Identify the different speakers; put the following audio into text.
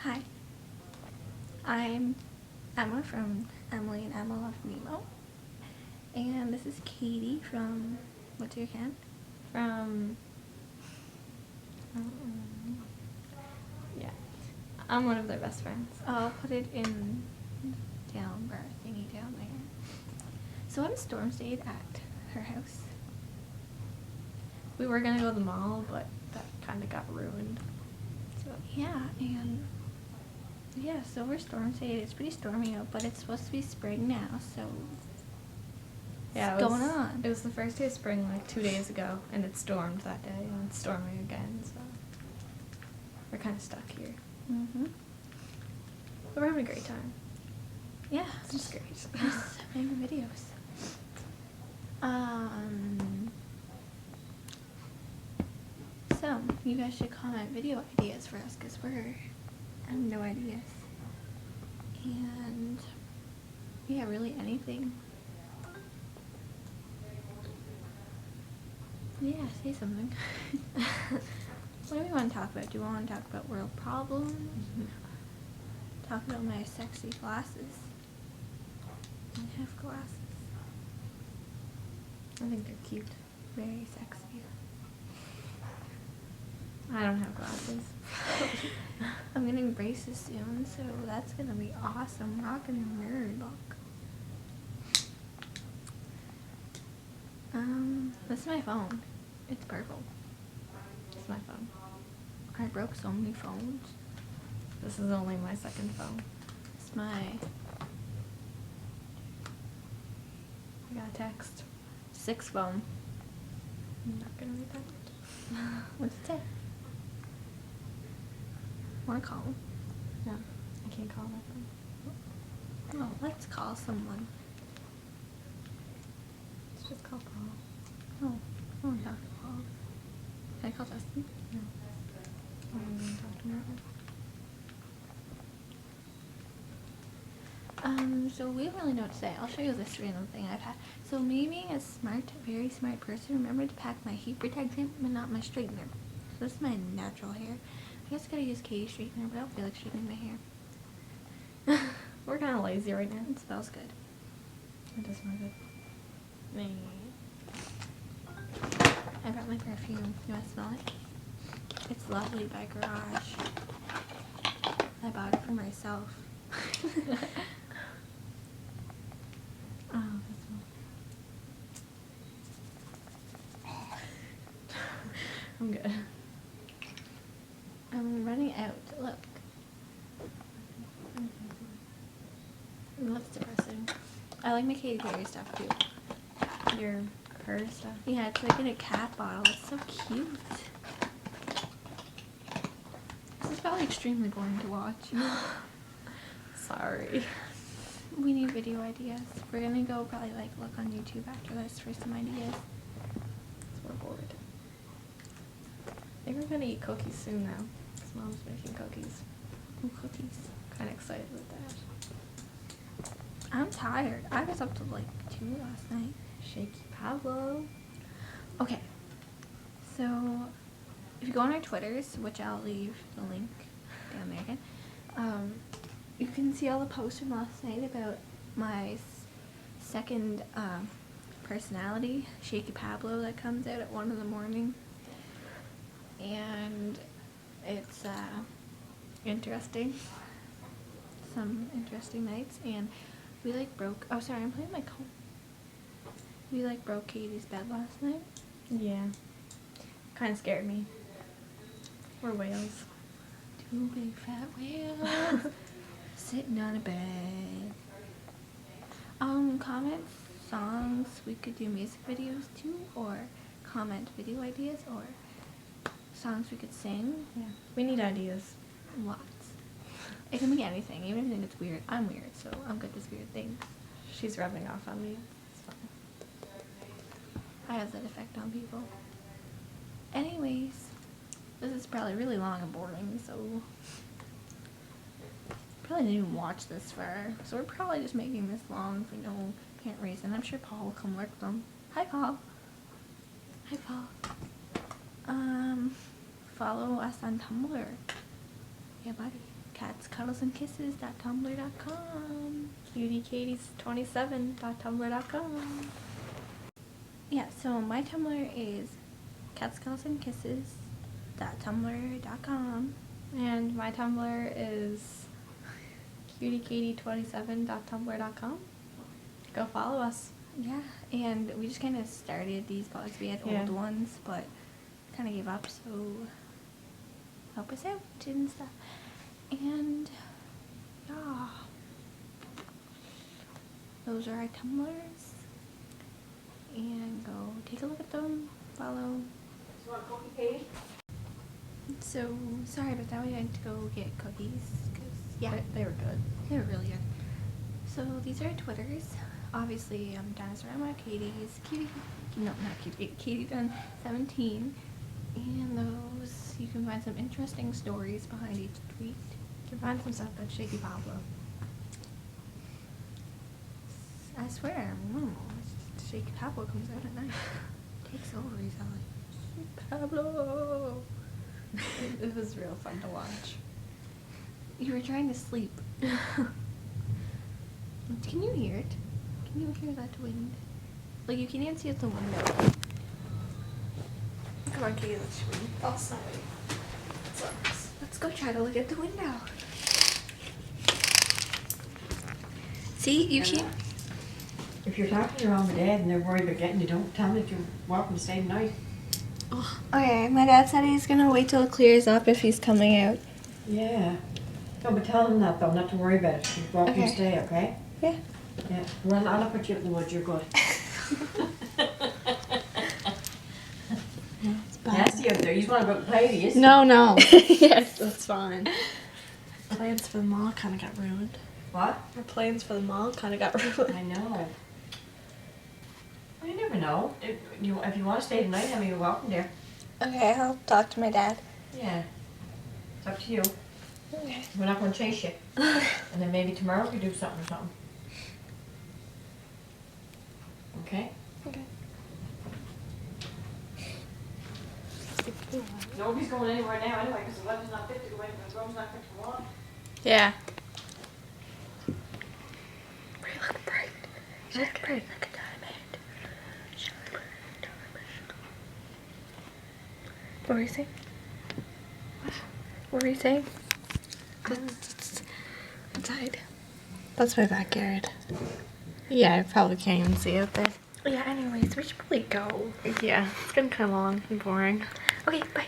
Speaker 1: Hi, I'm Emma from Emily and Emma Love Nemo, and this is Katie from What's Your Can?
Speaker 2: From yeah, I'm one of their best friends.
Speaker 1: I'll put it in down bar thingy down there. So I'm storm stayed at her house.
Speaker 2: We were gonna go to the mall, but that kind of got ruined.
Speaker 1: So so we're storm stayed. It's pretty stormy out, but it's supposed to be spring now, so
Speaker 2: Yeah,
Speaker 1: what's going on?
Speaker 2: It was the first day of spring like 2 days ago, and it stormed that day, and it's storming again. So we're kind of stuck here,
Speaker 1: Mm-hmm.
Speaker 2: but we're having a great time.
Speaker 1: Yeah,
Speaker 2: It's just great.
Speaker 1: Just making videos. So, you guys should comment video ideas for us, because I have no ideas. And, yeah, really anything. Yeah, say something. What do we want to talk about? Do you want to talk about world problems? Talk about my sexy glasses. I have glasses.
Speaker 2: I think they're cute.
Speaker 1: Very sexy.
Speaker 2: I don't have glasses.
Speaker 1: I'm getting braces soon, so that's gonna be awesome. Rockin' a nerd look. This is my phone. It's purple.
Speaker 2: It's my phone.
Speaker 1: I broke so many phones.
Speaker 2: This is only my second phone.
Speaker 1: It's my...
Speaker 2: I got a text.
Speaker 1: 6th phone.
Speaker 2: I'm not gonna read that.
Speaker 1: What's it say? Wanna call him?
Speaker 2: No, I can't call that phone.
Speaker 1: Oh, let's call someone.
Speaker 2: Let's just call Paul.
Speaker 1: Oh, I wanna talk to Paul. Can I call Justin?
Speaker 2: No. I don't want to talk to him.
Speaker 1: So we don't really know what to say. I'll show you this random thing I've had. So me being a very smart person, remember to pack my heat protectant, but not my straightener. So this is my natural hair. I guess I gotta use Katie's straightener, but I don't feel like straightening my hair.
Speaker 2: We're kind of lazy right now.
Speaker 1: It smells good.
Speaker 2: It does smell good.
Speaker 1: I brought my perfume. You wanna smell it? It's Lovely by Garage. I bought it for myself.
Speaker 2: Oh, that smells. I'm good.
Speaker 1: I'm running out. Look. It looks depressing. I like my Katy Perry stuff too.
Speaker 2: Your purse stuff.
Speaker 1: Yeah, it's like in a cat bottle. It's so cute. This is probably extremely boring to watch.
Speaker 2: Sorry.
Speaker 1: We need video ideas. We're gonna go probably like look on YouTube after this for some ideas.
Speaker 2: We're bored. I think we're gonna eat cookies soon now. 'Cause Mom's making cookies.
Speaker 1: Ooh, cookies.
Speaker 2: Kind of excited with that.
Speaker 1: I'm tired. I was up till like 2 last night.
Speaker 2: Shaky Pablo.
Speaker 1: Okay. So, if you go on our Twitters, which I'll leave the link down there again, you can see all the posts from last night about my second personality, Shaky Pablo, that comes out at 1 in the morning. And it's interesting. Some interesting nights. And we like broke... Oh, sorry, I'm playing my comb. We like broke Katie's bed last night.
Speaker 2: Yeah. Kind of scared me. We're whales.
Speaker 1: 2 big fat whales sitting on a bed. Comment songs we could do music videos to, or comment video ideas, or songs we could sing.
Speaker 2: Yeah. We need ideas.
Speaker 1: Lots. It can be anything, even if you think it's weird. I'm weird, so I'm good with weird things.
Speaker 2: She's rubbing off on me. It's fine.
Speaker 1: I have that effect on people. Anyways, this is probably really long and boring, so probably didn't even watch this far. So we're probably just making this long for no apparent reason. I'm sure Paul will come work them. Hi, Paul. Hi, Paul. Follow us on Tumblr. Yeah, buddy. catscuddlesandkisses.tumblr.com.
Speaker 2: cutie27.tumblr.com.
Speaker 1: Yeah, so my Tumblr is catscuddlesandkisses.tumblr.com.
Speaker 2: And my Tumblr is cutie27.tumblr.com. Go follow us.
Speaker 1: Yeah, and we just kind of started these blogs. We had
Speaker 2: Yeah.
Speaker 1: old ones, but kind of gave up, so help us out and stuff. And yeah, those are our Tumblrs. And go take a look at them, follow. So sorry about that. We had to go get cookies because
Speaker 2: They were good.
Speaker 1: they were really good. So these are our Twitters. Obviously, Dinosaurama, Katie's, Katie Dunn 17, and those you can find some interesting stories behind each tweet.
Speaker 2: You can find some stuff at Shaky Pablo.
Speaker 1: I swear, Shaky Pablo comes out at night. Takes over easily.
Speaker 2: Pablo. It was real fun to watch.
Speaker 1: You were trying to sleep. Can you hear it? Can you hear that wind? Like, you can't even see out the window.
Speaker 2: Come on, Katie, let's read. Oh, sorry.
Speaker 1: Let's go try to look at the window. See, you can't.
Speaker 3: If you're talking to your mom and dad and they're worried about getting you, don't tell them that you're welcome to stay the night.
Speaker 1: Okay, my dad said he's gonna wait till it clears up if he's coming out.
Speaker 3: Yeah. No, but tell them that though, not to worry about it. You're welcome
Speaker 1: Okay.
Speaker 3: to stay, okay?
Speaker 1: Yeah.
Speaker 3: Yeah. Well, I'll not put you out in the woods, you're good. Nasty out there. You just want to go play, do you?
Speaker 4: No.
Speaker 1: Yes.
Speaker 4: That's fine. Plans for the mall kind of got ruined.
Speaker 3: What?
Speaker 4: Our plans for the mall kind of got ruined.
Speaker 3: I know. Well, you never know. If you want to stay tonight, I mean, you're welcome there.
Speaker 1: Okay, I'll talk to my dad.
Speaker 3: Yeah. It's up to you.
Speaker 1: Okay.
Speaker 3: We're not going to chase you. And then maybe tomorrow we do something or something. Okay?
Speaker 1: Okay.
Speaker 3: Nobody's going anywhere now anyway, because the weather's not fit to go in, the room's not fit to walk.
Speaker 2: Yeah.
Speaker 1: You look bright. You look bright like a diamond. What were you saying? What were you saying?
Speaker 4: It's inside. That's my backyard. Yeah, I probably can't even see out there.
Speaker 1: Yeah, anyways, we should probably go.
Speaker 4: Yeah, it's getting kind of long and boring.
Speaker 1: Okay, bye.